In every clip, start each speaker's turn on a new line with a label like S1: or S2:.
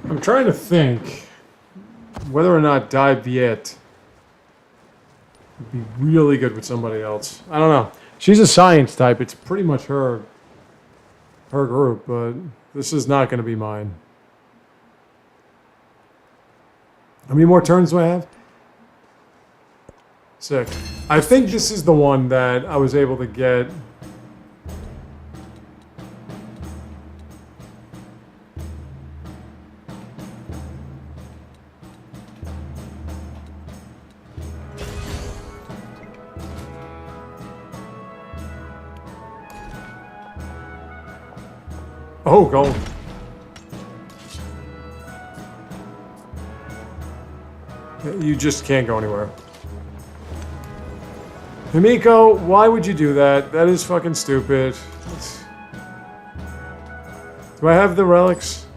S1: I'm trying to think whether or not VII would be really good with somebody else. I don't know. She's a science type. It's pretty much her group, but this is not going to be mine. How many more turns do I have? 6. I think this is the one that I was able to get. Oh, gold. You just can't go anywhere. Himiko, why would you do that? That is fucking stupid. Do I have the relics?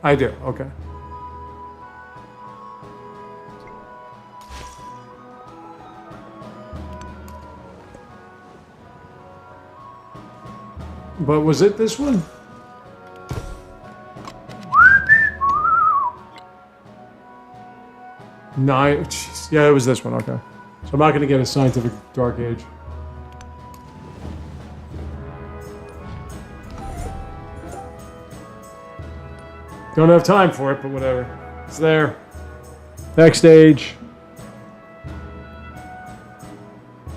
S1: I do, okay. But was it this one? Nine. Jeez. Yeah, it was this one. Okay. So I'm not going to get a scientific dark age. Don't have time for it, but whatever. It's there. Next stage.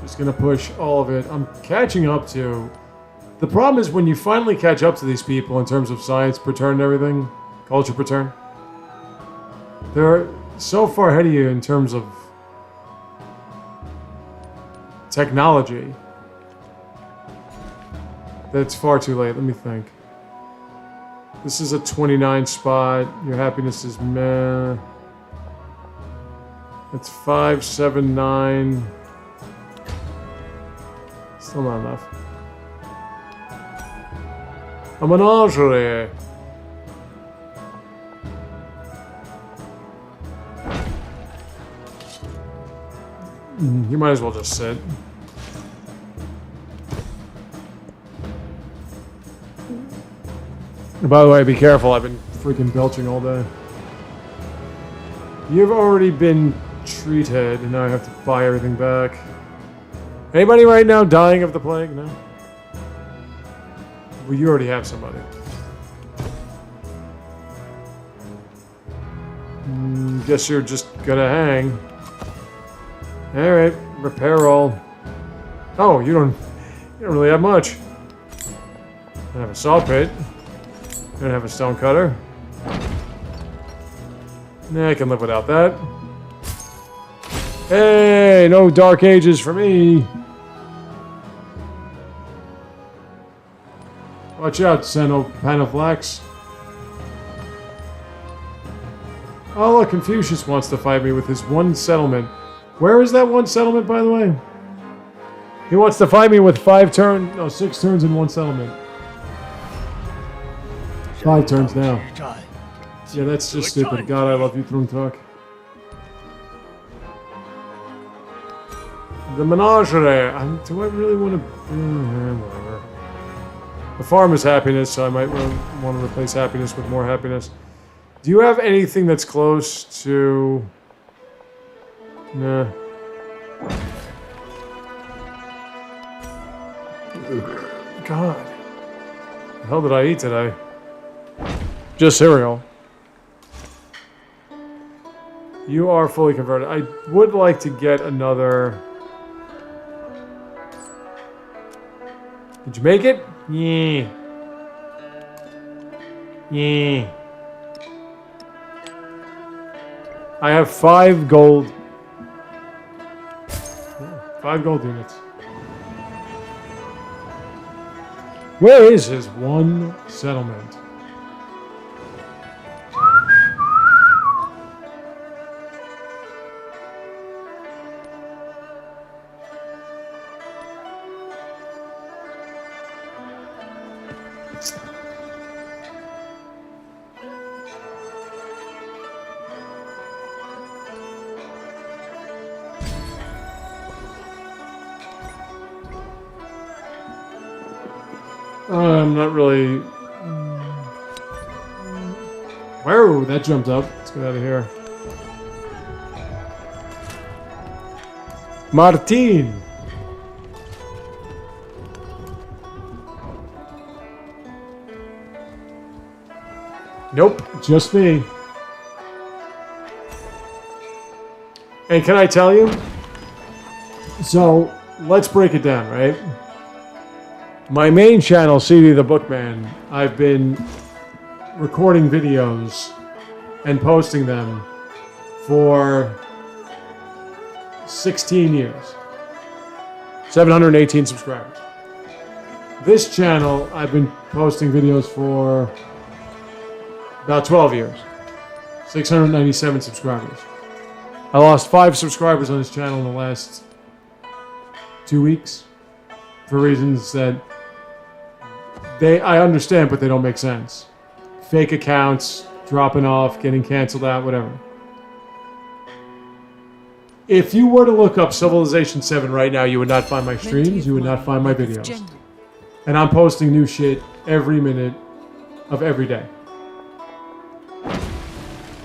S1: Just going to push all of it. I'm catching up to... The problem is when you finally catch up to these people in terms of science per turn and everything, culture per turn, they're so far ahead of you in terms of technology that it's far too late. Let me think. This is a 29 spot. Your happiness is meh. It's 5, 7, 9. Still not enough. A menagerie. You might as well just sit. By the way, be careful. I've been freaking belching all day. You've already been treated, and now I have to buy everything back. Anybody right now dying of the plague? No? Well, you already have somebody. Guess you're just gonna hang. Alright, repair all. Oh, you don't really have much. You don't have a saw pit. You don't have a stone cutter. Nah, I can live without that. Hey, no dark ages for me. Watch out, Panophlax. Oh, look, Confucius wants to fight me with his one settlement. Where is that one settlement, by the way? He wants to fight me with 6 turns in one settlement. 5 turns now. Yeah, that's just stupid. God, I love you, Trung Trac. The menagerie. Do I really want to... whatever. The farm is happiness, so I might want to replace happiness with more happiness. Do you have anything that's close to... Nah. God. The hell did I eat today? Just cereal. You are fully converted. I would like to get another... Did you make it? Yeah. Yeah. I have 5 gold. 5 gold units. Where is his one settlement? I'm not really... Whoa, that jumped up. Let's get out of here. Martin! Nope, just me. And can I tell you? So, let's break it down, right? My main channel, CD the Bookman, I've been recording videos and posting them for 16 years. 718 subscribers. This channel, I've been posting videos for about 12 years. 697 subscribers. I lost 5 subscribers on this channel in the last 2 weeks for reasons that I understand, but they don't make sense. Fake accounts, dropping off, getting canceled out, whatever. If you were to look up Civilization 7 right now, you would not find my streams, you would not find my videos. And I'm posting new shit every minute of every day.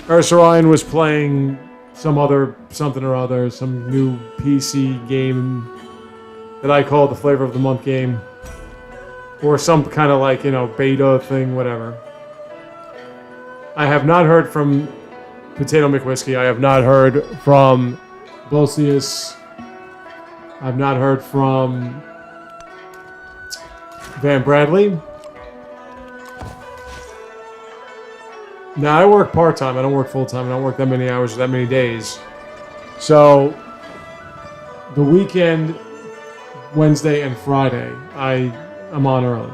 S1: Ursarine was playing something or other, some new PC game that I call the Flavor of the Month game. Or some kind of like, beta thing, whatever. I have not heard from Potato McWhiskey. I have not heard from Bolsius. I've not heard from Van Bradley. Now, I work part-time. I don't work full-time. I don't work that many hours or that many days. So, the weekend, Wednesday and Friday, I'm on early.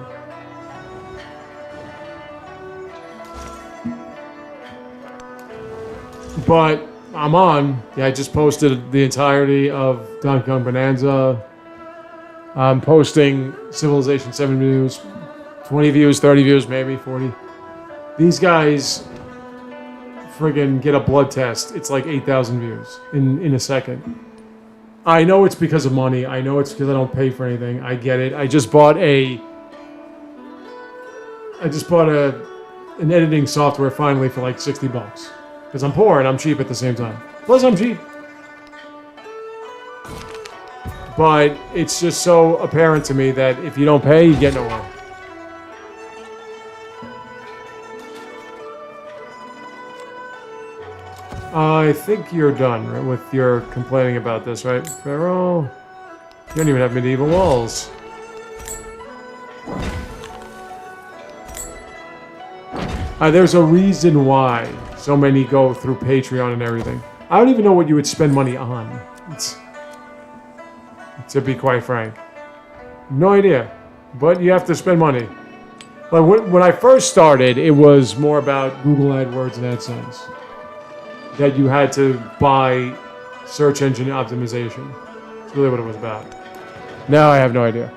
S1: But I'm on. Yeah, I just posted the entirety of Donkey Kong Bonanza. I'm posting Civilization 7 views. 20 views, 30 views, maybe 40. These guys friggin' get a blood test. It's like 8,000 views in a second. I know it's because of money. I know it's because I don't pay for anything. I get it. I just bought an editing software finally for like $60. Because I'm poor and I'm cheap at the same time. Plus I'm cheap. But it's just so apparent to me that if you don't pay, you get nowhere. I think you're done right, with your complaining about this, right? Pharaoh? You don't even have medieval walls. There's a reason why so many go through Patreon and everything. I don't even know what you would spend money on. To be quite frank. No idea. But you have to spend money. Like when I first started, it was more about Google AdWords and AdSense. That you had to buy search engine optimization. That's really what it was about. Now I have no idea.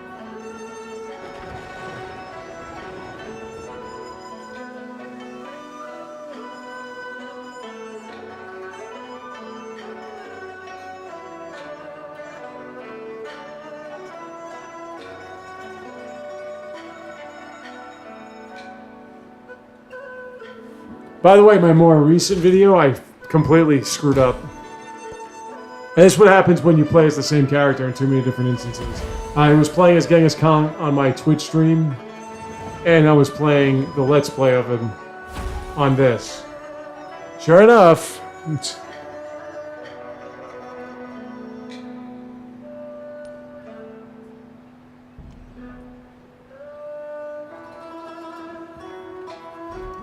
S1: By the way, my more recent video, I completely screwed up. And this is what happens when you play as the same character in too many different instances. I was playing as Genghis Khan on my Twitch stream, and I was playing the Let's Play of him on this. Sure enough.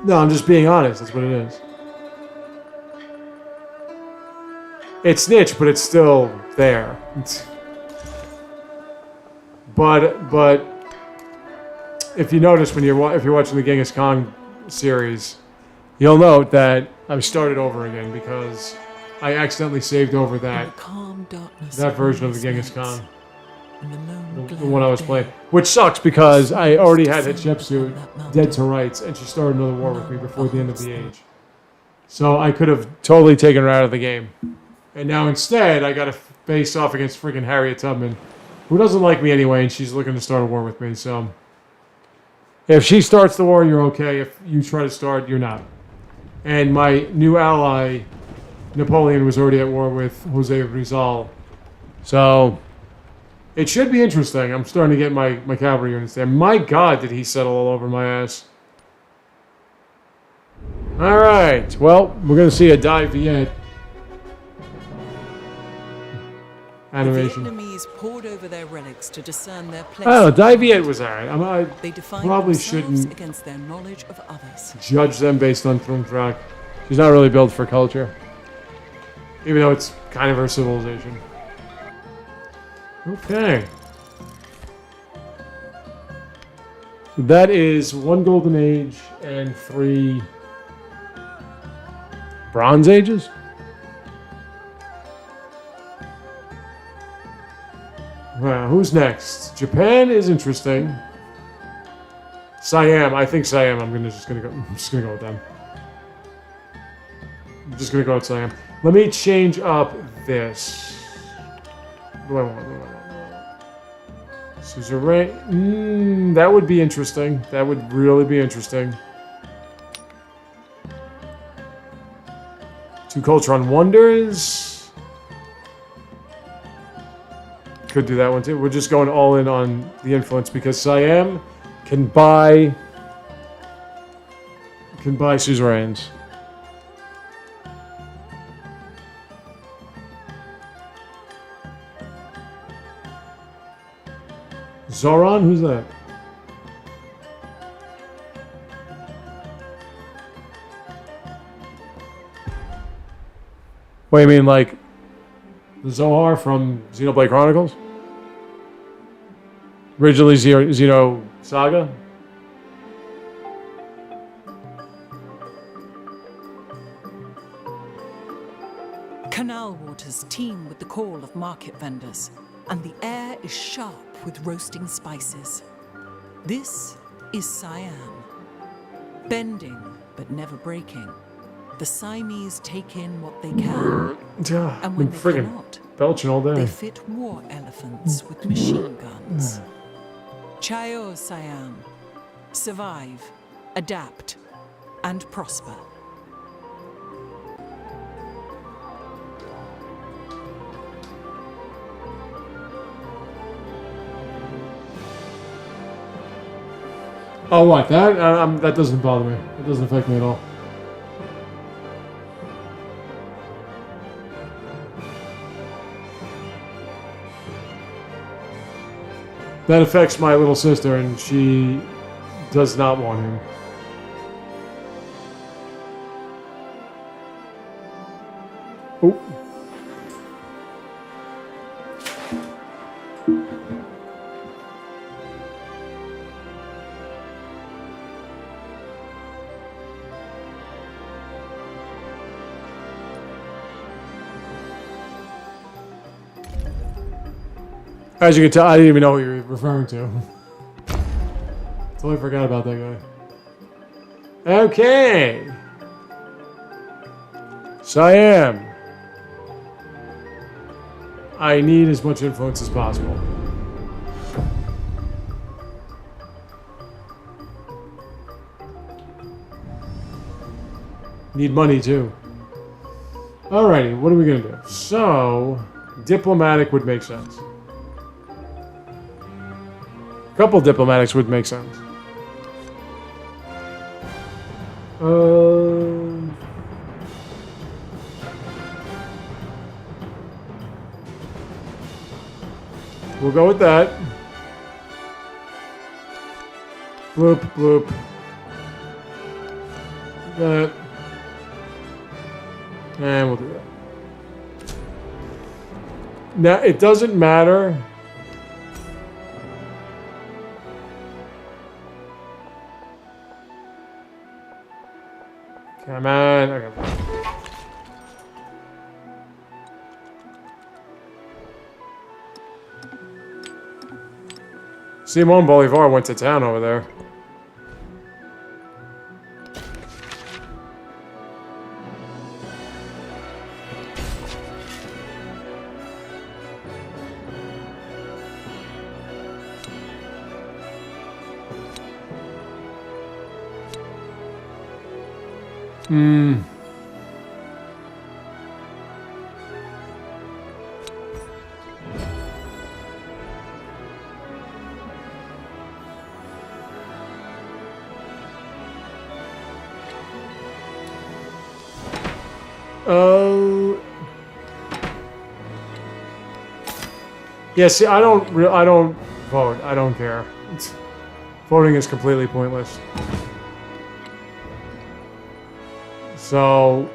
S1: No, I'm just being honest. That's what it is. It's niche, but it's still there. But if you notice if you're watching the Genghis Khan series, you'll note that I've started over again because I accidentally saved over that version of the Genghis Khan. The one I was playing. Which sucks because I already had Hatshepsut dead to rights and she started another war with me before the end of the age. So I could have totally taken her out of the game. And now instead I gotta face off against freaking Harriet Tubman, who doesn't like me anyway, and she's looking to start a war with me, so If she starts the war, you're okay. If you try to start, you're not. And my new ally, Napoleon, was already at war with Jose Rizal. So it should be interesting. I'm starting to get my cavalry units there. My God, did he settle all over my ass. All right. Well, we're going to see a Die Viet animation.
S2: The Vietnamese pored over their relics to discern their place.
S1: I don't know. Die Viet was alright.
S2: They
S1: probably shouldn't
S2: against their knowledge of others.
S1: Judge them based on Trung Trac. She's not really built for culture. Even though it's kind of her civilization. Okay. That is 1 Golden Age and 3 Bronze Ages? Well, who's next? Japan is interesting. Siam. I think Siam. I'm just gonna go with them. I'm just gonna go with Siam. Let me change up this. What do I want? Suzerain. That would be interesting. That would really be interesting. 2 Cultron Wonders. Could do that one too. We're just going all in on the influence because Siam can buy suzerains. Zoran, who's that? Wait, you mean like the Zohar from Xenoblade Chronicles? Originally Xeno Saga?
S2: Canal waters teem with the call of market vendors, and the air is sharp with roasting spices. This is Siam. Bending, but never breaking. The Siamese take in what they can, and when they cannot,
S1: belching all day.
S2: they fit war elephants with machine guns. Chayo Siam. Survive, adapt, and prosper.
S1: Oh, what? That doesn't bother me. It doesn't affect me at all. That affects my little sister, and she does not want him. Oh. As you can tell, I didn't even know what you were referring to. Totally forgot about that guy. Okay. Siam. I need as much influence as possible. Need money too. Alrighty, what are we gonna do? So, diplomatic would make sense. A couple diplomatics would make sense. We'll go with that. Bloop, bloop. That. And we'll do that. Now, it doesn't matter. Come on. Okay. Simon Bolivar went to town over there. Hmm. Oh. Yeah, see, I don't vote. I don't care. Voting is completely pointless. So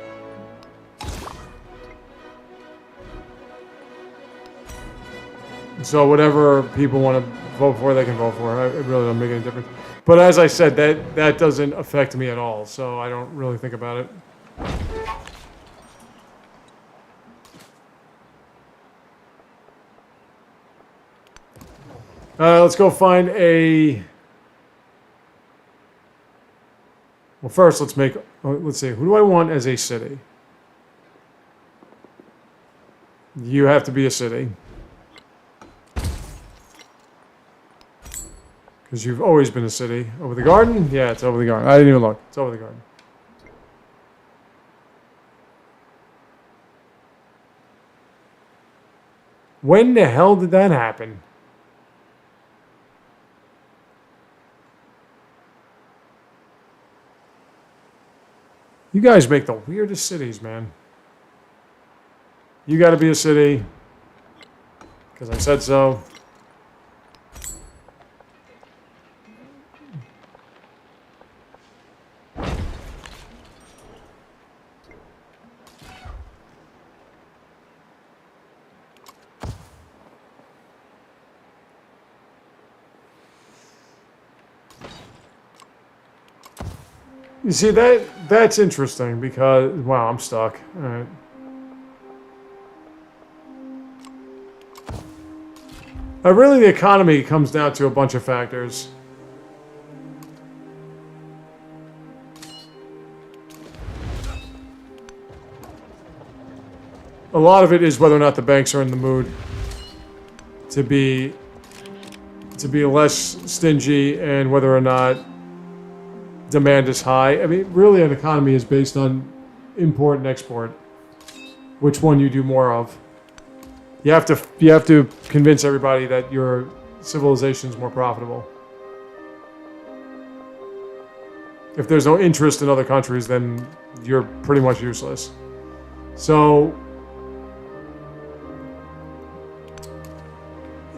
S1: whatever people want to vote for, they can vote for. It really doesn't make any difference. But as I said, that doesn't affect me at all. So I don't really think about it. Let's go find a... Well, first, let's see. Who do I want as a city? You have to be a city. Because you've always been a city. Over the garden? Yeah, it's over the garden. I didn't even look. It's over the garden. When the hell did that happen? You guys make the weirdest cities, man. You gotta be a city. Because I said so. You see, that's interesting because... Wow, I'm stuck. All right. Really, the economy comes down to a bunch of factors. A lot of it is whether or not the banks are in the mood to be less stingy and whether or not demand is high. I mean, really, an economy is based on import and export. Which one you do more of? You have to convince everybody that your civilization is more profitable. If there's no interest in other countries, then you're pretty much useless. So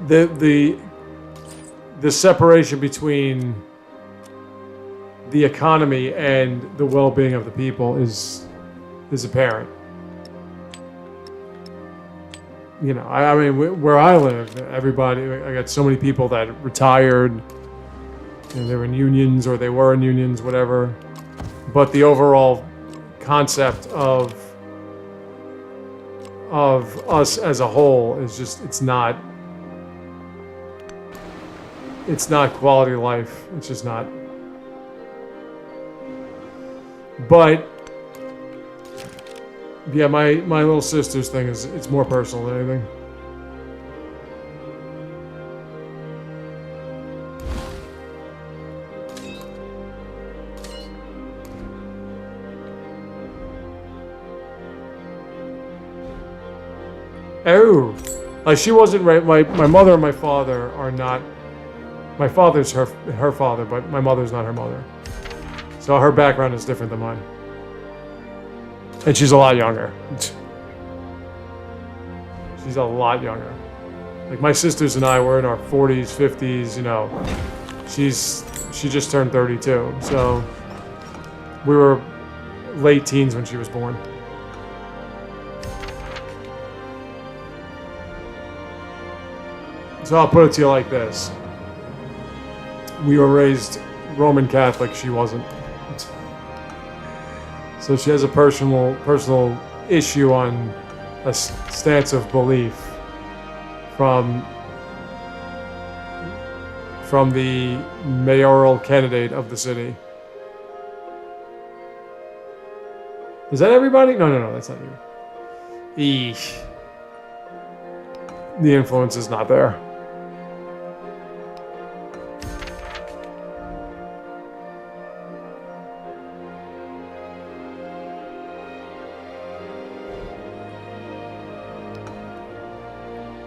S1: the separation between the economy and the well-being of the people is apparent. You know, I mean, where I live, I got so many people that retired, and they were in unions or they were in unions, whatever. But the overall concept of us as a whole is just, it's not quality of life. It's just not. But yeah, my little sister's thing it's more personal than anything. Oh, like she wasn't right. My mother and my father are not. My father's her father, but my mother's not her mother. So her background is different than mine. And she's a lot younger. She's a lot younger. Like my sisters and I were in our 40s, 50s, you know. She just turned 32. So we were late teens when she was born. So I'll put it to you like this. We were raised Roman Catholic, she wasn't. So she has a personal issue on a stance of belief from the mayoral candidate of the city. Is that everybody? No, that's not you. Eesh. The influence is not there.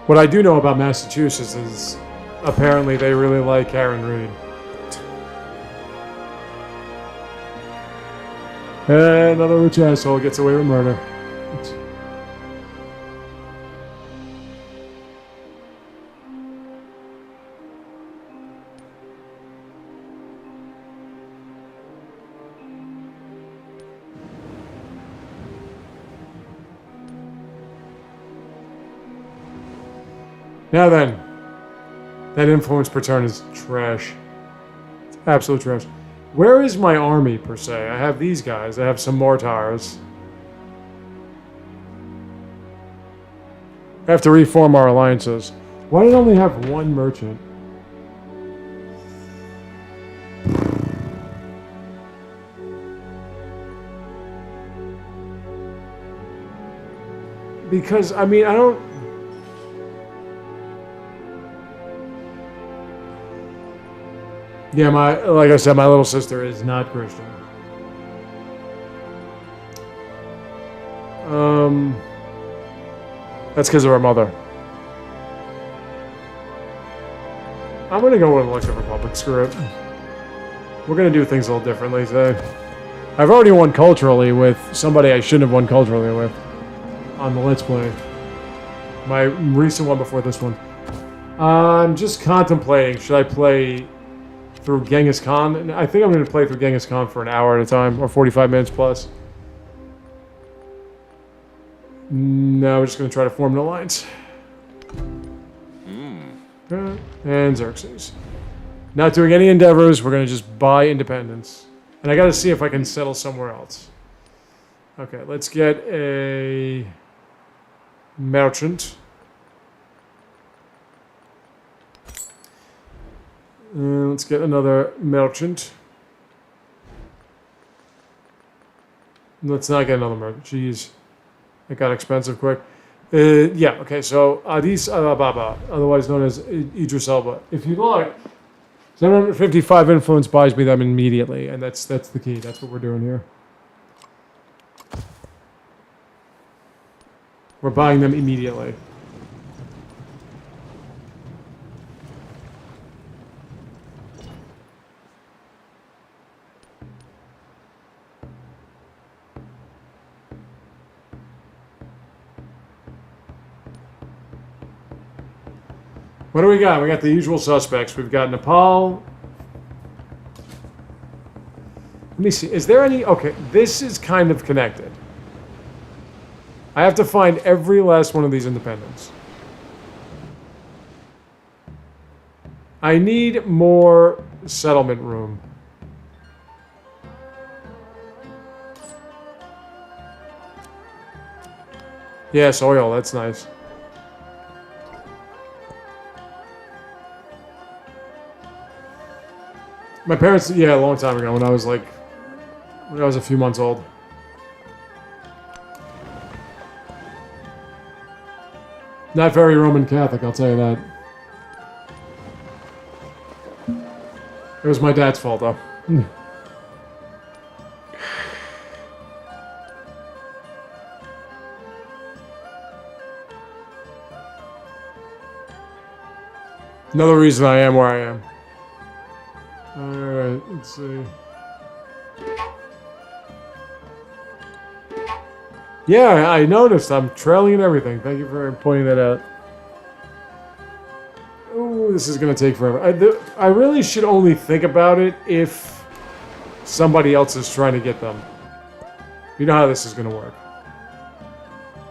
S1: What I do know about Massachusetts is apparently they really like Karen Reed. And another rich asshole gets away with murder. Now then, that influence per turn is trash. It's absolute trash. Where is my army, per se? I have these guys. I have some mortars. I have to reform our alliances. Why did I only have one merchant? Because, I mean, I don't... Yeah, like I said, my little sister is not Christian. That's because of her mother. I'm gonna go with Electric Republic. Screw it. We're gonna do things a little differently today. I've already won culturally with somebody I shouldn't have won culturally with on the Let's Play. My recent one before this one. I'm just contemplating. Should I play through Genghis Khan? I think I'm going to play through Genghis Khan for an hour at a time, or 45 minutes plus. No, we're just going to try to form an alliance. And Xerxes. Not doing any endeavors, we're going to just buy independence. And I got to see if I can settle somewhere else. Okay, let's get a merchant. Let's get another merchant. Let's not get another merchant. Jeez. It got expensive quick. Yeah, okay, so Adis Ababa, otherwise known as Idris Elba. If you look, 755 influence buys me them immediately, and that's the key. That's what we're doing here. We're buying them immediately. What do we got? We got the usual suspects. We've got Nepal. Let me see. Is there any... Okay, this is kind of connected. I have to find every last one of these independents. I need more settlement room. Yes, oil. That's nice. My parents, yeah, a long time ago when I was a few months old. Not very Roman Catholic, I'll tell you that. It was my dad's fault, though. Another reason I am where I am. Alright, let's see. Yeah, I noticed. I'm trailing and everything. Thank you for pointing that out. Ooh, this is going to take forever. I really should only think about it if somebody else is trying to get them. You know how this is going to work.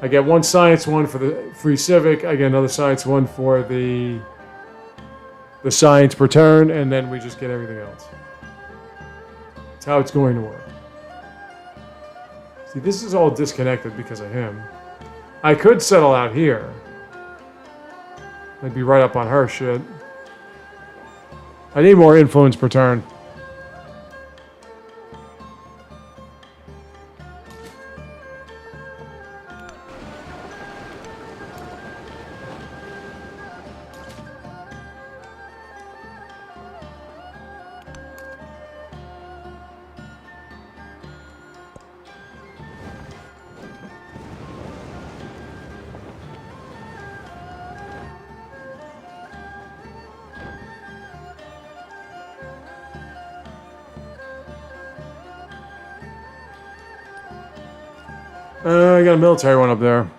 S1: I get one science one for the free civic. I get another science one for the science per turn, and then we just get everything else. That's how it's going to work. See, this is all disconnected because of him. I could settle out here. I'd be right up on her shit. I need more influence per turn. I got a military one up there.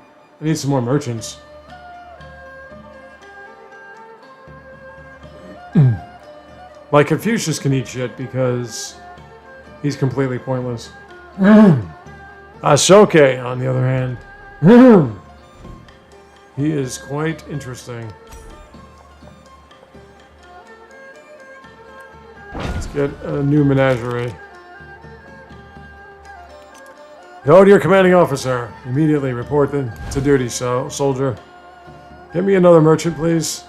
S1: I need some more merchants. Like, Confucius can eat shit because he's completely pointless. Ashoke, on the other hand, he is quite interesting. Let's get a new menagerie. Go to your commanding officer. Immediately report to duty, soldier. Get me another merchant, please.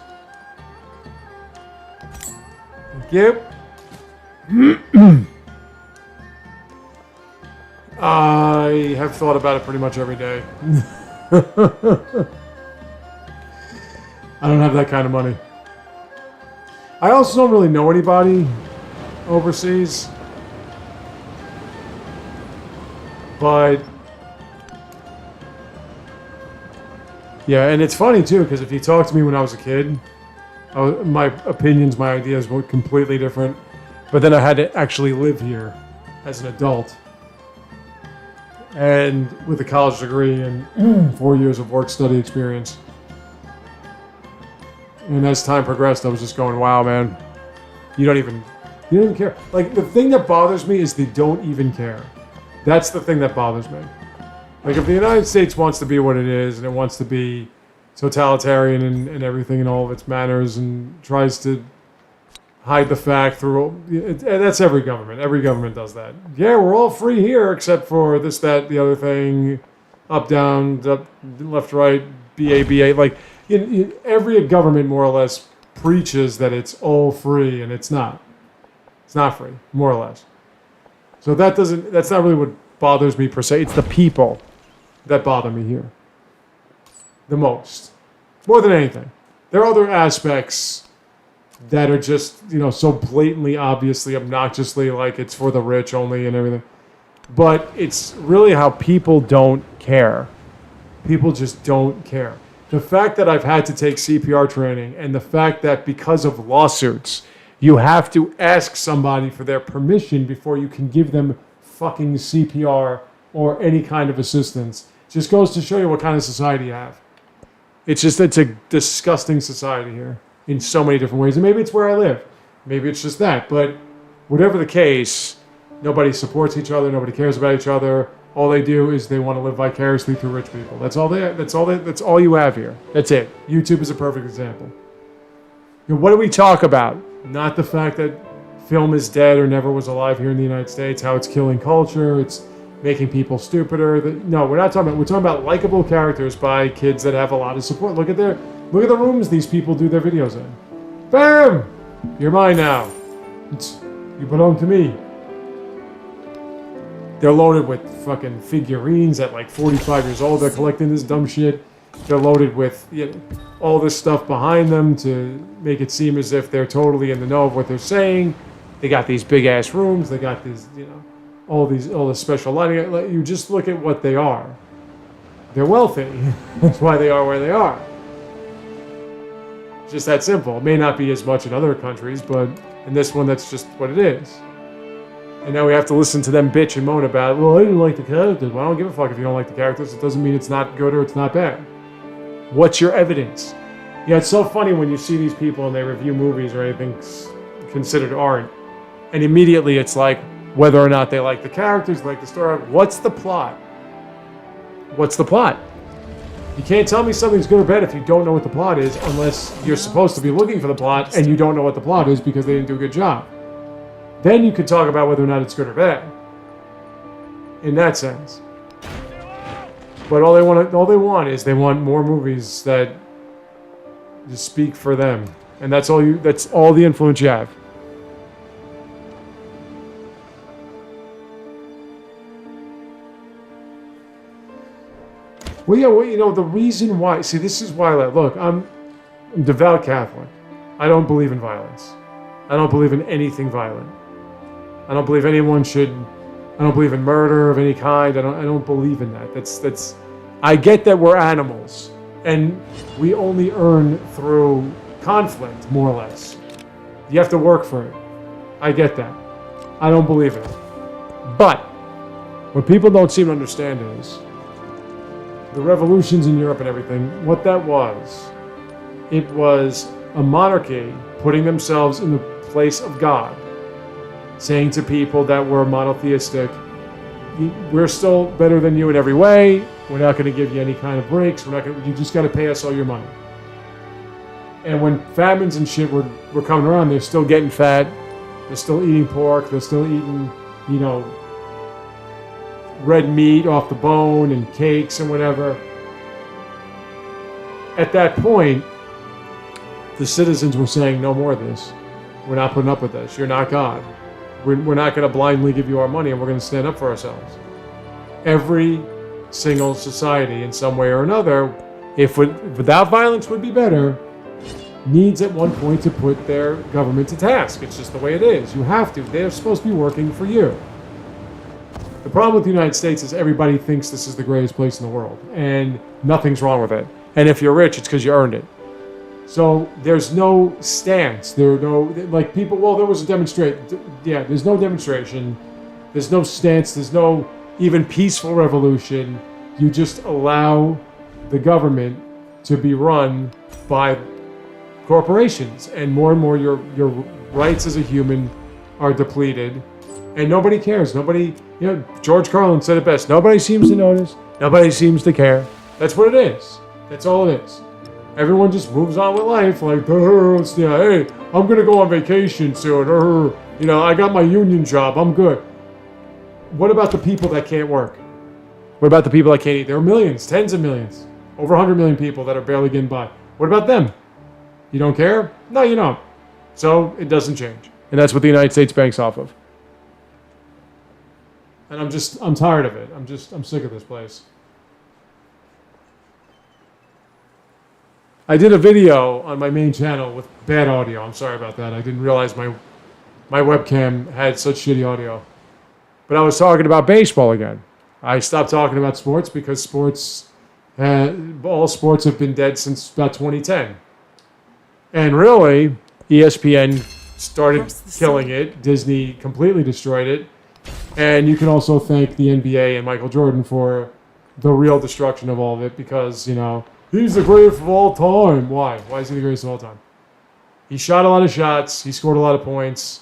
S1: Thank you. I have thought about it pretty much every day. I don't have that kind of money. I also don't really know anybody overseas. But yeah, and it's funny too, because if you talk to me when I was a kid, my opinions, my ideas were completely different. But then I had to actually live here as an adult. And with a college degree and 4 years of work-study experience. And as time progressed, I was just going, wow, man, you don't even care. Like, the thing that bothers me is they don't even care. That's the thing that bothers me. Like, if the United States wants to be what it is, and it wants to be totalitarian and everything in all of its manners, and tries to hide the fact through... That's every government. Every government does that. Yeah, we're all free here, except for this, that, the other thing. Up, down, up, left, right, BA. Like, every government, more or less, preaches that it's all free, and it's not. It's not free, more or less. So that's not really what bothers me per se. It's the people that bother me here. The most. More than anything. There are other aspects that are just, so blatantly, obviously, obnoxiously, like it's for the rich only and everything. But it's really how people don't care. People just don't care. The fact that I've had to take CPR training, and the fact that because of lawsuits, you have to ask somebody for their permission before you can give them fucking CPR or any kind of assistance, just goes to show you what kind of society you have. It's a disgusting society here in so many different ways. And maybe it's where I live. Maybe it's just that. But whatever the case, nobody supports each other. Nobody cares about each other. All they do is they want to live vicariously through rich people. That's all you have here. That's it. YouTube is a perfect example. What do we talk about? Not the fact that film is dead or never was alive here in the United States, how it's killing culture, it's making people stupider. No, we're not talking about. We're talking about likable characters by kids that have a lot of support. Look at the rooms these people do their videos in. Bam! You're mine now. You belong to me. They're loaded with fucking figurines at like 45 years old. They're collecting this dumb shit. They're loaded with all this stuff behind them to make it seem as if they're totally in the know of what they're saying. They got these big ass rooms. They got these, all this special lighting. You just look at what they are. They're wealthy. That's why they are where they are. Just that simple. It may not be as much in other countries, but in this one, that's just what it is. And now we have to listen to them bitch and moan about, well, I didn't like the characters. Well, I don't give a fuck if you don't like the characters. It doesn't mean it's not good or it's not bad. What's your evidence? Yeah, it's so funny when you see these people and they review movies or anything considered art. And immediately it's like, whether or not they like the characters, like the story, what's the plot? What's the plot? You can't tell me something's good or bad if you don't know what the plot is, unless you're supposed to be looking for the plot and you don't know what the plot is because they didn't do a good job. Then you could talk about whether or not it's good or bad. In that sense. But all they want is they want more movies that just speak for them. And that's all the influence you have. Well, the reason why... See, this is why... Look, I'm devout Catholic. I don't believe in violence. I don't believe in anything violent. I don't believe anyone should... I don't believe in murder of any kind. I don't believe in that. That's... I get that we're animals. And we only earn through conflict, more or less. You have to work for it. I get that. I don't believe in it. But what people don't seem to understand is the revolutions in Europe and everything, what that was, it was a monarchy putting themselves in the place of God, saying to people that were monotheistic, we're still better than you in every way. We're not going to give you any kind of breaks. You just got to pay us all your money. And when famines and shit were coming around, they're still getting fat. They're still eating pork. They're still eating, red meat off the bone and cakes and whatever. At that point, the citizens were saying, no more of this. We're not putting up with this. You're not God. We're not going to blindly give you our money, and we're going to stand up for ourselves. Every single society, in some way or another, without violence would be better, needs at one point to put their government to task. It's just the way it is. You have to. They're supposed to be working for you. The problem with the United States is everybody thinks this is the greatest place in the world, and nothing's wrong with it. And if you're rich, it's because you earned it. So there's no stance. There are no, like, people, well, there was a demonstration. Yeah, there's no demonstration. There's no stance. There's no even peaceful revolution. You just allow the government to be run by corporations. And more your rights as a human are depleted. And nobody cares. Nobody, George Carlin said it best. Nobody seems to notice. Nobody seems to care. That's what it is. That's all it is. Everyone just moves on with life like, hey, I'm going to go on vacation soon. I got my union job. I'm good. What about the people that can't work? What about the people that can't eat? There are millions, tens of millions, over 100 million people that are barely getting by. What about them? You don't care? No, you don't. So it doesn't change. And that's what the United States banks off of. And I'm tired of it. I'm sick of this place. I did a video on my main channel with bad audio. I'm sorry about that. I didn't realize my webcam had such shitty audio. But I was talking about baseball again. I stopped talking about sports because all sports have been dead since about 2010. And really, ESPN started killing it. Disney completely destroyed it. And you can also thank the NBA and Michael Jordan for the real destruction of all of it because, he's the greatest of all time. Why? Why is he the greatest of all time? He shot a lot of shots. He scored a lot of points.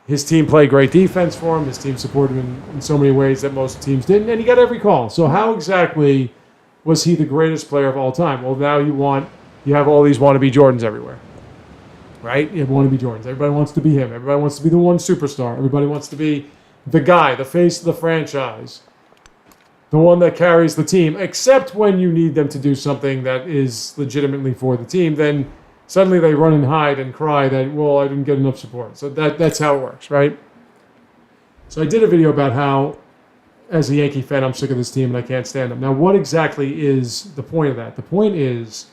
S1: His team played great defense for him. His team supported him in so many ways that most teams didn't. And he got every call. So how exactly was he the greatest player of all time? Well, now you have all these wannabe Jordans everywhere. Right? You have wannabe Jordans. Everybody wants to be him. Everybody wants to be the one superstar. Everybody wants to be the guy, the face of the franchise. The one that carries the team, except when you need them to do something that is legitimately for the team, then suddenly they run and hide and cry that, well, I didn't get enough support. So that's how it works, right? So I did a video about how, as a Yankee fan, I'm sick of this team and I can't stand them. Now, what exactly is the point of that? The point is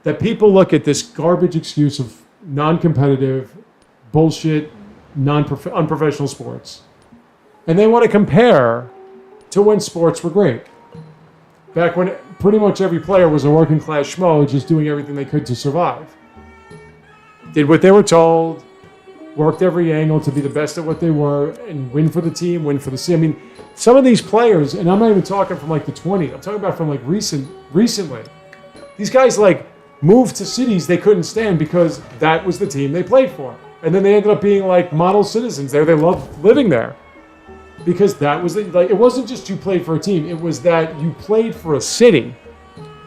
S1: that people look at this garbage excuse of non-competitive, bullshit, unprofessional sports, and they want to compare to when sports were great. Back when pretty much every player was a working class schmo just doing everything they could to survive. Did what they were told, worked every angle to be the best at what they were, and win for the team, win for the city. I mean, some of these players, and I'm not even talking from like the 20s, I'm talking about from like recently. These guys like moved to cities they couldn't stand because that was the team they played for. And then they ended up being like model citizens there. They loved living there. Because that was it wasn't just you played for a team, it was that you played for a city.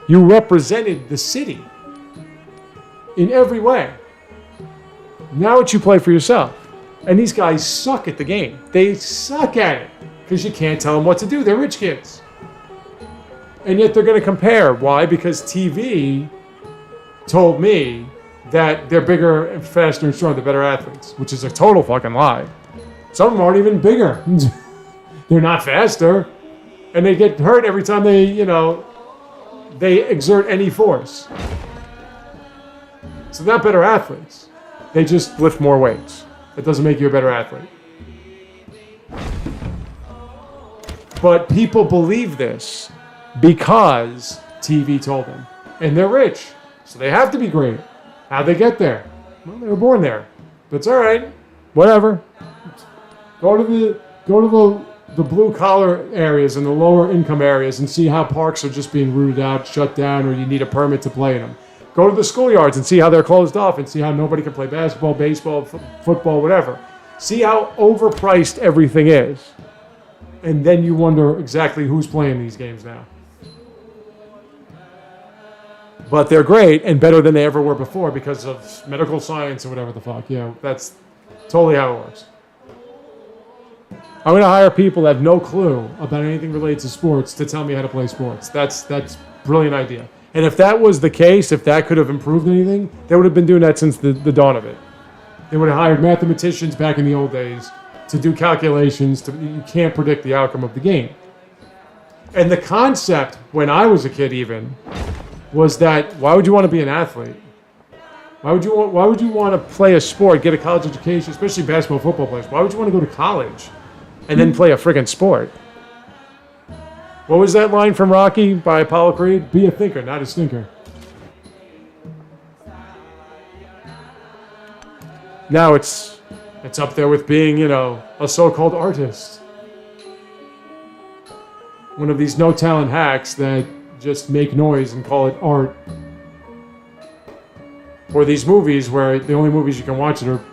S1: You represented the city in every way. Now it's you play for yourself. And these guys suck at the game. They suck at it because you can't tell them what to do. They're rich kids. And yet they're going to compare. Why? Because TV told me that they're bigger and faster and stronger, they're better athletes, which is a total fucking lie. Some of them aren't even bigger. They're not faster. And they get hurt every time they exert any force. So they're not better athletes. They just lift more weights. That doesn't make you a better athlete. But people believe this because TV told them. And they're rich. So they have to be great. How'd they get there? Well, they were born there. But it's all right. Whatever. Go to the the blue-collar areas and the lower-income areas and see how parks are just being rooted out, shut down, or you need a permit to play in them. Go to the schoolyards and see how they're closed off and see how nobody can play basketball, baseball, football, whatever. See how overpriced everything is. And then you wonder exactly who's playing these games now. But they're great and better than they ever were before because of medical science or whatever the fuck. Yeah, that's totally how it works. I'm going to hire people that have no clue about anything related to sports to tell me how to play sports. That's a brilliant idea. And if that was the case, if that could have improved anything, they would have been doing that since the dawn of it. They would have hired mathematicians back in the old days to do calculations. You can't predict the outcome of the game. And the concept, when I was a kid even, was that why would you want to be an athlete? Why would you want to play a sport, get a college education, especially basketball, football players? Why would you want to go to college and then play a friggin' sport? What was that line from Rocky by Apollo Creed? Be a thinker, not a stinker. Now it's up there with being, a so-called artist. One of these no-talent hacks that just make noise and call it art. Or these movies where the only movies you can watch that are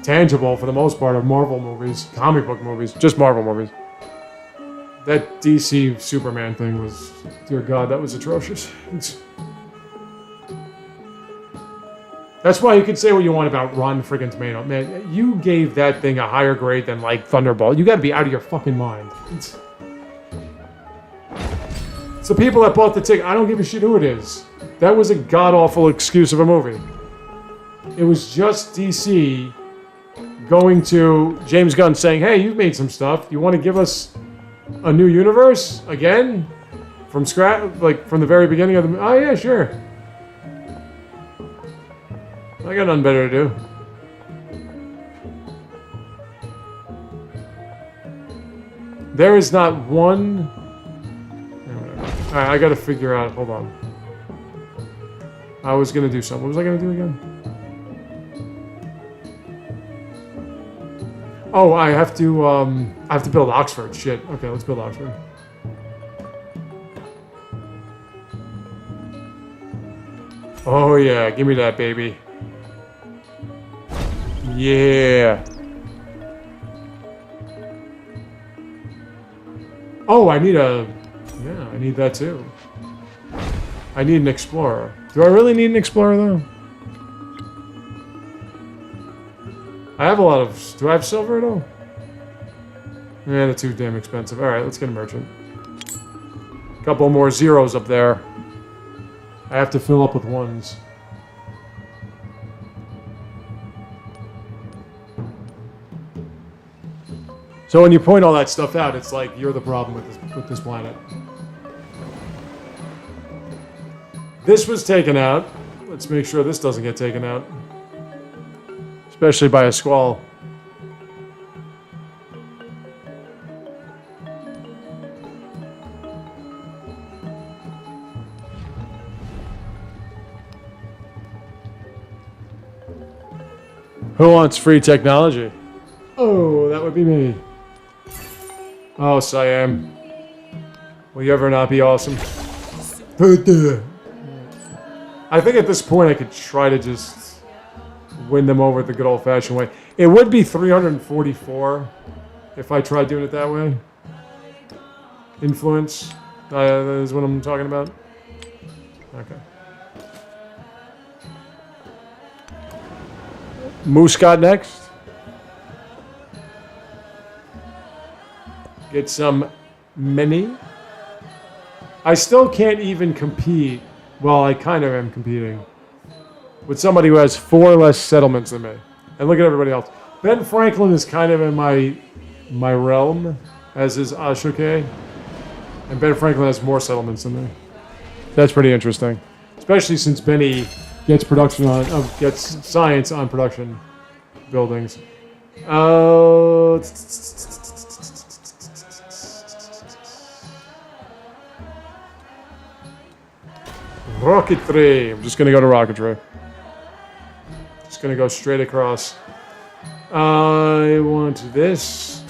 S1: tangible for the most part are Marvel movies, comic book movies, just Marvel movies. That DC Superman thing was, dear God, that was atrocious. That's why you can say what you want about Rotten friggin' Tomato. Man, you gave that thing a higher grade than, like, Thunderbolt. You gotta be out of your fucking mind. It's the people that bought the ticket. I don't give a shit who it is. That was a god-awful excuse of a movie. It was just DC going to James Gunn saying, hey, you've made some stuff. You want to give us a new universe again? From scratch? Like, from the very beginning of the movie? Oh, yeah, sure. I got nothing better to do. There is not one... Alright, I gotta figure out... Hold on. I was gonna do something. What was I gonna do again? Oh, I have to build Oxford. Shit. Okay, let's build Oxford. Oh yeah, give me that, baby. Yeah. Oh, I need that too. I need an explorer. Do I really need an explorer though? I have a lot of... Do I have silver at all? Yeah, they're too damn expensive. Alright, let's get a merchant. Couple more zeros up there. I have to fill up with ones. So when you point all that stuff out, it's like you're the problem with this planet. This was taken out. Let's make sure this doesn't get taken out. Especially by a squall. Who wants free technology? Oh, that would be me. Oh, Siam. Will you ever not be awesome? I think at this point I could try to just win them over the good old-fashioned way. It would be 344 if I tried doing it that way. Influence. That is what I'm talking about. Okay. Muscat next. Get some mini. I still can't even compete. Well, I kind of am competing with somebody who has 4 less settlements than me. And look at everybody else. Ben Franklin is kind of in my realm, as is Ashoke. And Ben Franklin has more settlements than me. That's pretty interesting. Especially since Benny gets gets science on production buildings. Rocketry. I'm just gonna go to rocketry. Just gonna go straight across. I want this.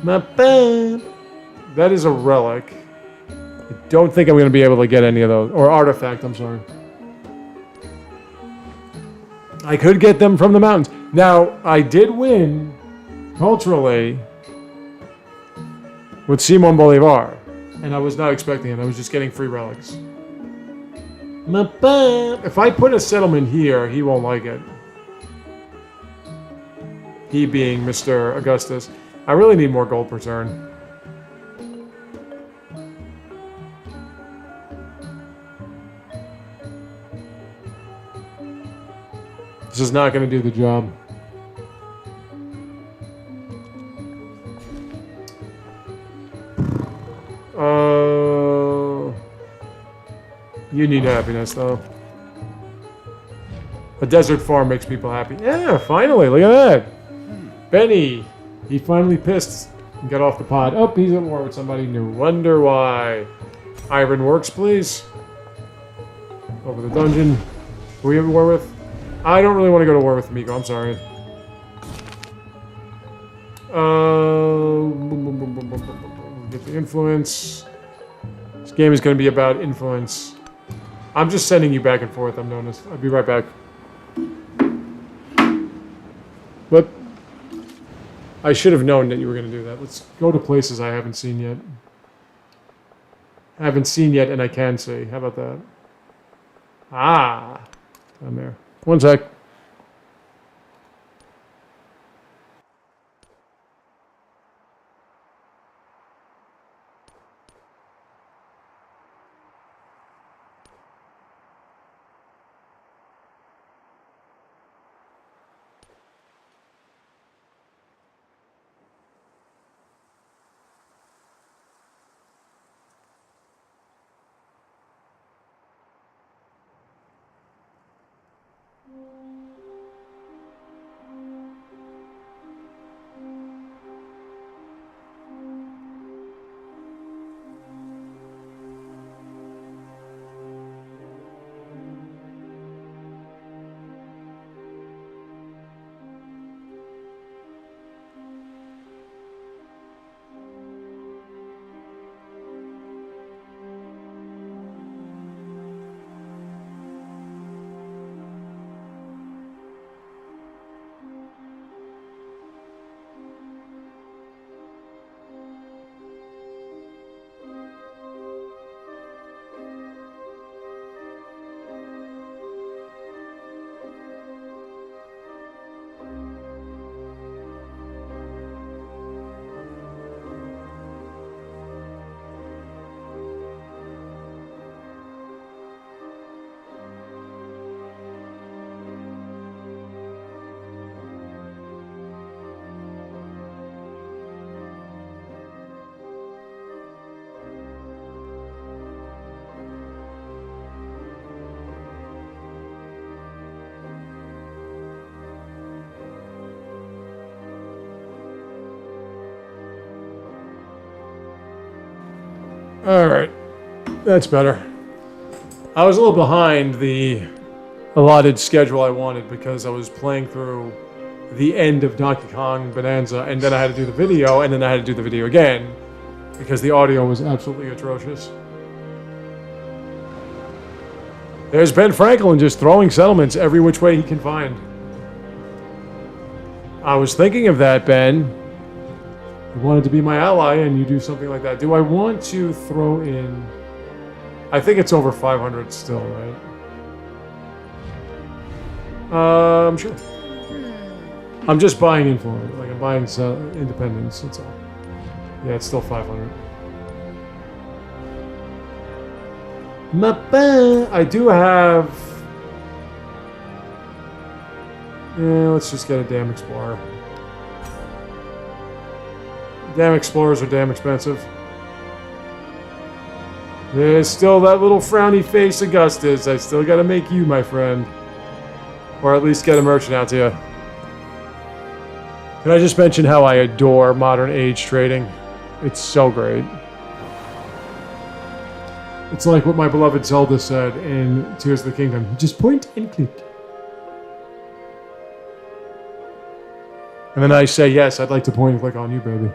S1: Not bad. That is a relic. I don't think I'm going to be able to get any of those. Or artifact, I'm sorry. I could get them from the mountains. Now, I did win culturally with Simon Bolivar. And I was not expecting it. I was just getting free relics. If I put a settlement here, he won't like it. He being Mr. Augustus. I really need more gold per turn. This is not going to do the job. You need happiness, though. A desert farm makes people happy. Yeah, finally, look at that. Benny, he finally pissed and got off the pot. Oh, he's at war with somebody new. Wonder why. Iron works, please. Over the dungeon. Who are we at war with? I don't really want to go to war with Miko, I'm sorry. Get the influence. This game is going to be about influence. I'm just sending you back and forth, I'm noticed. I'll be right back. But I should have known that you were going to do that. Let's go to places I haven't seen yet. I haven't seen yet and I can see. How about that? Ah, down there. One sec. Alright, that's better. I was a little behind the allotted schedule I wanted because I was playing through the end of Donkey Kong Bonanza and then I had to do the video and then I had to do the video again because the audio was absolutely atrocious. There's Ben Franklin just throwing settlements every which way he can find. I was thinking of that, Ben. You wanted to be my ally and you do something like that. Do I want to throw in... I think it's over 500 still, right? Sure. I'm just buying influence. Like, I'm buying independence, that's all. Yeah, it's still 500. I do have... Yeah, let's just get a damn explorer. Damn explorers are damn expensive. There's still that little frowny face Augustus. I still gotta make you my friend. Or at least get a merchant out to you. Can I just mention how I adore modern age trading? It's so great. It's like what my beloved Zelda said in Tears of the Kingdom. Just point and click. And then I say, yes, I'd like to point and click on you, baby.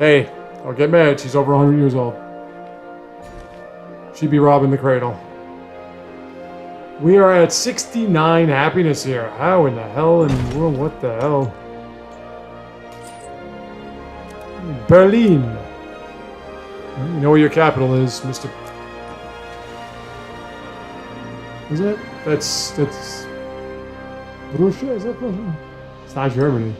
S1: Hey, don't get mad. She's over 100 years old. She'd be robbing the cradle. We are at 69 happiness here. How in the hell and well, what the hell? Berlin. You know where your capital is, Mr. Is it? That's Prussia? Is that Prussia? It's not Germany.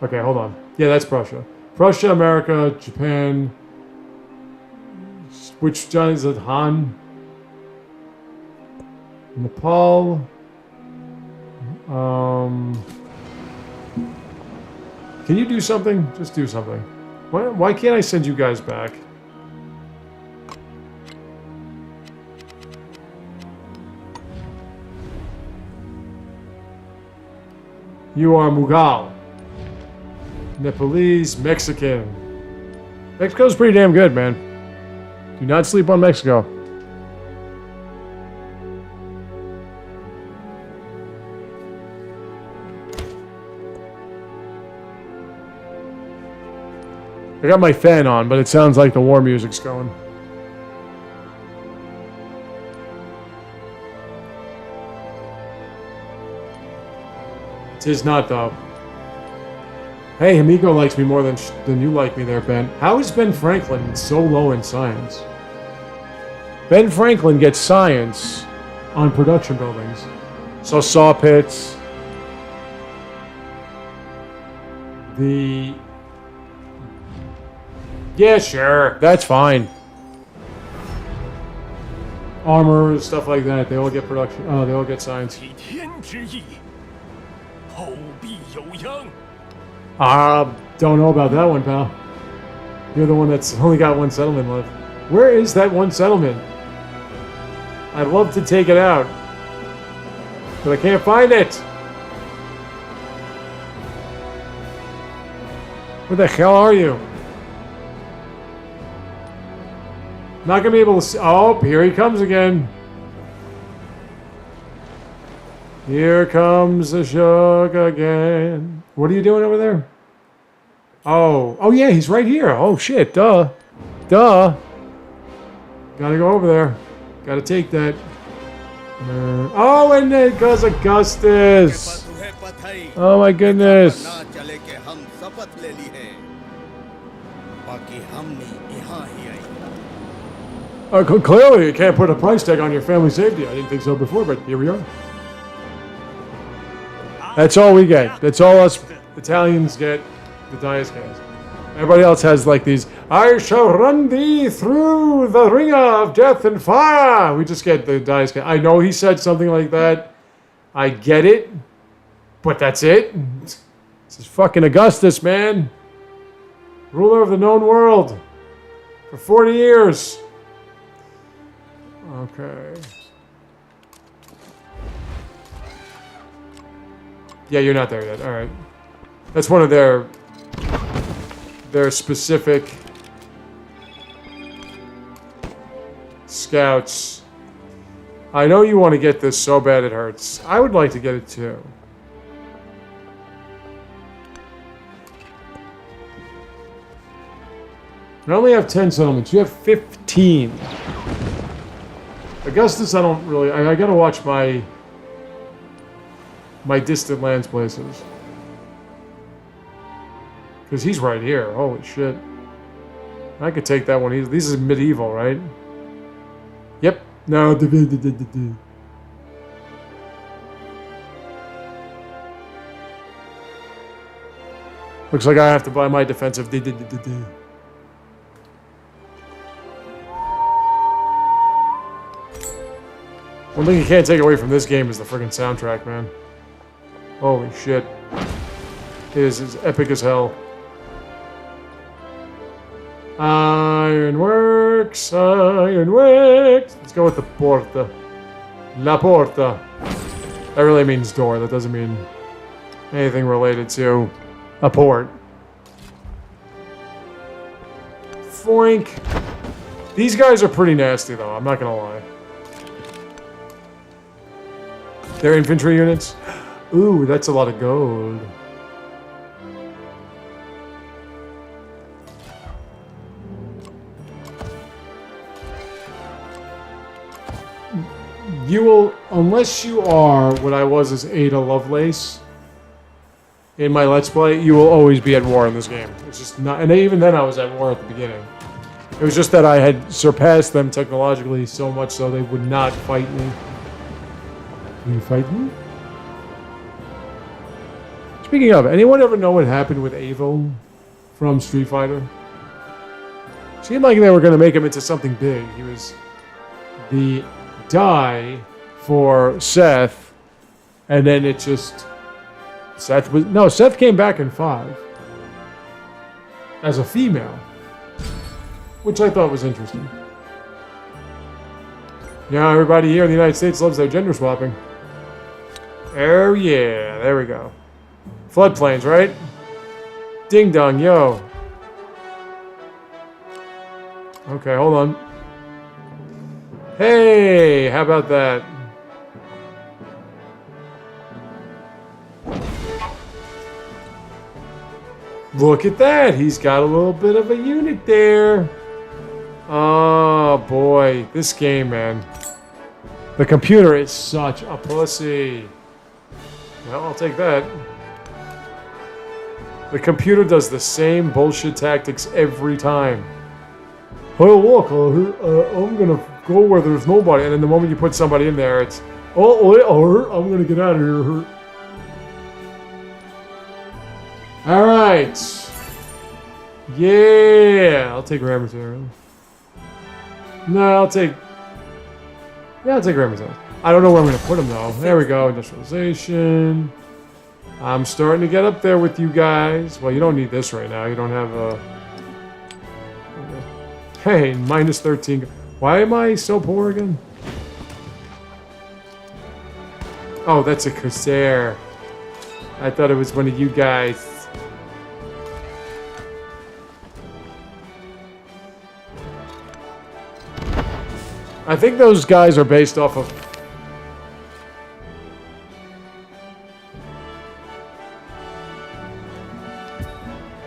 S1: Okay, hold on. Yeah, that's Prussia. Prussia, America, Japan. Which John is it? Han? Nepal. Can you do something? Just do something. Why can't I send you guys back? You are Mughal. Nepalese, Mexican. Mexico's pretty damn good, man. Do not sleep on Mexico. I got my fan on, but it sounds like the war music's going. Tis not, though. Hey, Hamiko likes me more than you like me there, Ben. How is Ben Franklin so low in science? Ben Franklin gets science on production buildings. So saw pits. Yeah, sure. That's fine. Armor, stuff like that. They all get production. Oh, they all get science. Don't know about that one, pal. You're the one that's only got one settlement left. Where is that one settlement? I'd love to take it out, but I can't find it. Where the hell are you? Not gonna be able to see. Oh, here he comes again. Here comes the Shug again. What are you doing over there? Oh yeah, he's right here. Oh shit, duh. Gotta go over there. Gotta take that. Oh, and there goes Augustus. Oh my goodness. Clearly, you can't put a price tag on your family safety. I didn't think so before, but here we are. That's all we get. That's all us Italians get. The Dias cans. Everybody else has like these. I shall run thee through the ring of death and fire. We just get the Dias can. I know he said something like that. I get it, but that's it. This is fucking Augustus, man. Ruler of the known world for 40 years. Okay. Yeah, you're not there yet. All right. That's one of their specific scouts. I know you want to get this so bad it hurts. I would like to get it too. I only have 10 settlements. You have 15. Augustus, I don't really... I gotta watch my distant lands places. Because he's right here. Holy shit. I could take that one. This is medieval, right? Yep. No. Looks like I have to buy my defensive. One thing you can't take away from this game is the friggin' soundtrack, man. Holy shit. It is epic as hell. Ironworks, ironworks. Let's go with the porta. La porta. That really means door. That doesn't mean anything related to a port. Foink. These guys are pretty nasty, though. I'm not gonna lie. They're infantry units. Ooh, that's a lot of gold. You will, unless you are what I was as Ada Lovelace in my Let's Play, you will always be at war in this game. It's just not, and even then I was at war at the beginning. It was just that I had surpassed them technologically so much so they would not fight me. Will you fight me? Speaking of, anyone ever know what happened with Abel from Street Fighter? Seemed like they were going to make him into something big. He was the die for Seth, and then it just... Seth came back in 5 as a female, which I thought was interesting. Yeah, everybody here in the United States loves their gender swapping. Oh yeah, there we go. Floodplains, right? Ding dong, yo. Okay, hold on. Hey, how about that? Look at that. He's got a little bit of a unit there. Oh, boy. This game, man. The computer is such a pussy. Well, I'll take that. The computer does the same bullshit tactics every time. Oh, look, I'm going to go where there's nobody. And then the moment you put somebody in there, it's, I'm going to get out of here. All right. Yeah, I'll take Ram material. No, I'll take Ram material. I don't know where I'm going to put them, though. There we go, industrialization. I'm starting to get up there with you guys. Well, you don't need this right now. You don't have a... Hey, minus 13. Why am I so poor again? Oh, that's a Corsair. I thought it was one of you guys. I think those guys are based off of...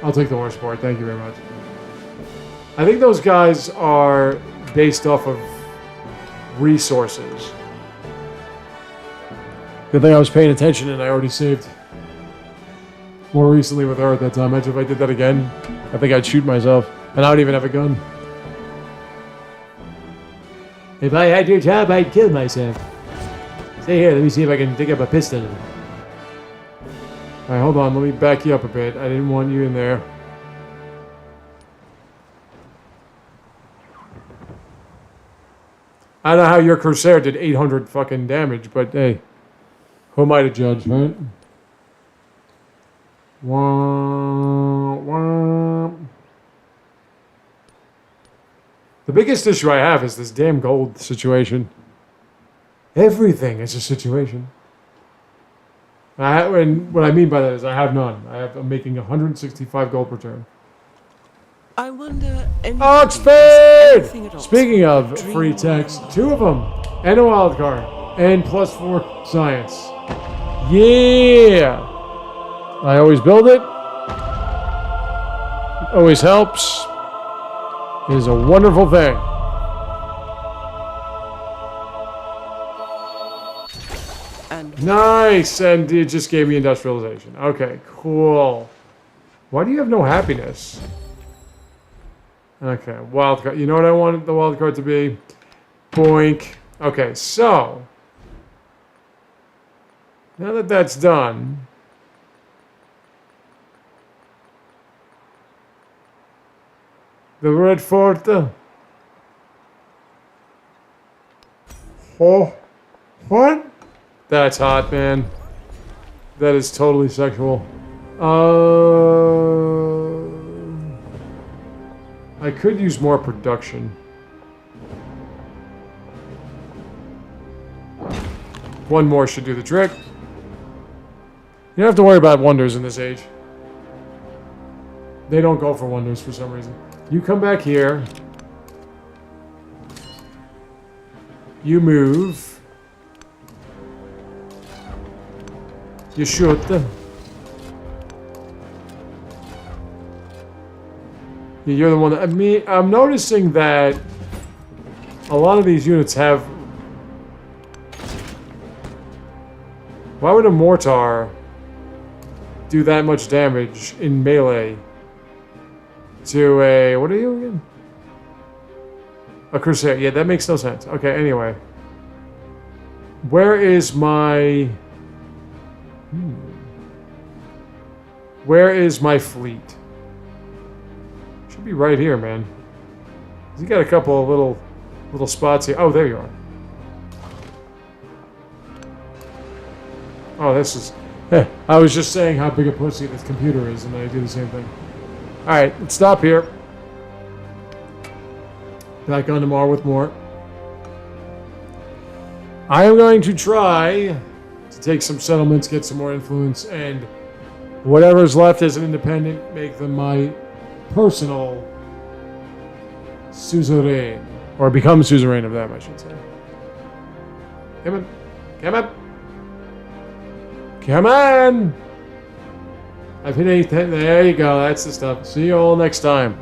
S1: I'll take the horse sport. Thank you very much. I think those guys are based off of resources. Good thing I was paying attention and I already saved more recently with her at that time. Imagine if I did that again. I think I'd shoot myself. And I don't even have a gun. If I had your job, I'd kill myself. Stay here, let me see if I can dig up a pistol. Alright, hold on, let me back you up a bit. I didn't want you in there. I don't know how your Corsair did 800 fucking damage, but hey, who am I to judge, right? Wah, wah. The biggest issue I have is this damn gold situation. Everything is a situation. And what I mean by that is I have none. I'm making 165 gold per turn.
S2: I wonder.
S1: Oxford! Speaking of free text, 2 of them. And a wild card. And +4 science. Yeah! I always build it. Always helps. It is a wonderful thing.
S2: And
S1: Nice! And it just gave me industrialization. Okay, cool. Why do you have no happiness? Okay, wild card. You know what I wanted the wild card to be? Boink. Okay, so now that that's done, the Red Fort. Oh, what? That's hot, man. That is totally sexual. I could use more production. One more should do the trick. You don't have to worry about wonders in this age. They don't go for wonders for some reason. You come back here. You move. You shoot. You're the one that... I'm noticing that a lot of these units have Why would a mortar do that much damage in melee to a... What are you again? A crusader. Yeah, that makes no sense. Okay, anyway. Where is my... Where is my fleet? Should be right here, man. You got a couple of little spots here. Oh, there you are. Oh, this is... I was just saying how big a pussy this computer is, and I do the same thing. Alright, let's stop here. Back on tomorrow with more. I am going to try to take some settlements, get some more influence, and whatever's left as an independent, make them my personal suzerain. Or become suzerain of them, I should say. Come on. Come on. Come on! I've hit 8. There you go. That's the stuff. See you all next time.